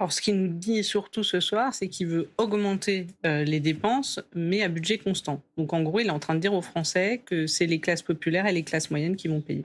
Alors, ce qu'il nous dit surtout ce soir, c'est qu'il veut augmenter les dépenses, mais à budget constant. Donc, en gros, il est en train de dire aux Français que c'est les classes populaires et les classes moyennes qui vont payer.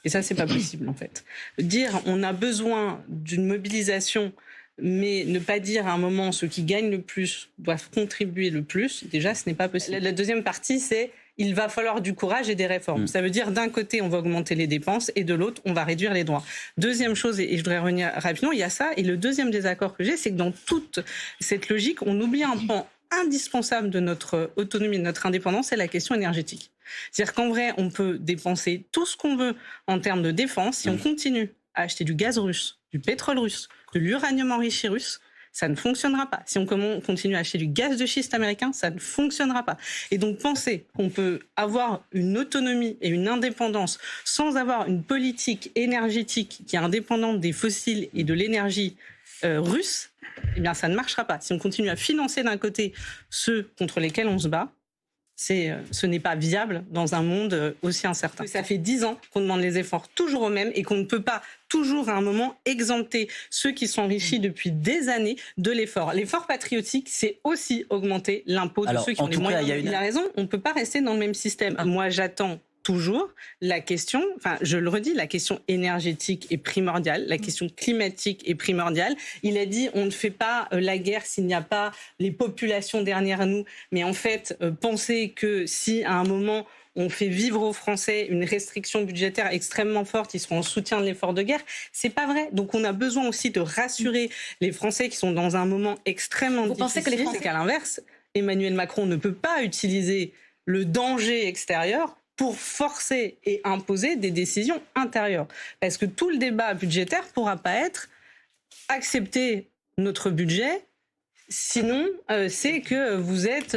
Et ça, c'est pas possible, en fait. Dire on a besoin d'une mobilisation, mais ne pas dire à un moment ceux qui gagnent le plus doivent contribuer le plus, déjà, ce n'est pas possible. La deuxième partie, c'est il va falloir du courage et des réformes. Ça veut dire d'un côté, on va augmenter les dépenses et de l'autre, on va réduire les droits. Deuxième chose, et je voudrais revenir rapidement, il y a ça. Et le deuxième désaccord que j'ai, c'est que dans toute cette logique, on oublie un pan indispensable de notre autonomie, de notre indépendance, c'est la question énergétique. C'est-à-dire qu'en vrai, on peut dépenser tout ce qu'on veut en termes de défense. Si on continue à acheter du gaz russe, du pétrole russe, de l'uranium enrichi russe, ça ne fonctionnera pas. Si on continue à acheter du gaz de schiste américain, ça ne fonctionnera pas. Et donc penser qu'on peut avoir une autonomie et une indépendance sans avoir une politique énergétique qui est indépendante des fossiles et de l'énergie russe, eh bien ça ne marchera pas. Si on continue à financer d'un côté ceux contre lesquels on se bat, ce n'est pas viable dans un monde aussi incertain. Ça fait 10 ans qu'on demande les efforts toujours aux mêmes et qu'on ne peut pas toujours à un moment exempter ceux qui sont enrichis depuis des années de l'effort. L'effort patriotique, c'est aussi augmenter l'impôt de ceux qui ont les moyens. Il a raison, on ne peut pas rester dans le même système. Moi, j'attends toujours la question, enfin je le redis, la question énergétique est primordiale, la question climatique est primordiale. Il a dit on ne fait pas la guerre s'il n'y a pas les populations derrière nous, mais en fait penser que si à un moment on fait vivre aux Français une restriction budgétaire extrêmement forte, ils seront en soutien de l'effort de guerre, c'est pas vrai. Donc on a besoin aussi de rassurer les Français qui sont dans un moment extrêmement difficile. Pensez que les Français... qu'à l'inverse, Emmanuel Macron ne peut pas utiliser le danger extérieur pour forcer et imposer des décisions intérieures. Parce que tout le débat budgétaire ne pourra pas être accepter notre budget, sinon c'est que vous êtes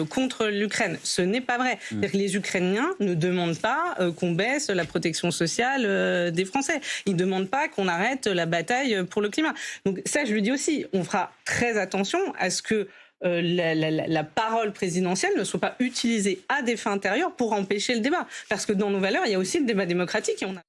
contre l'Ukraine. Ce n'est pas vrai. C'est-à-dire que les Ukrainiens ne demandent pas qu'on baisse la protection sociale des Français. Ils ne demandent pas qu'on arrête la bataille pour le climat. Donc ça, je lui dis aussi, on fera très attention à ce que la parole présidentielle ne soit pas utilisée à des fins intérieures pour empêcher le débat. Parce que dans nos valeurs, il y a aussi le débat démocratique et on a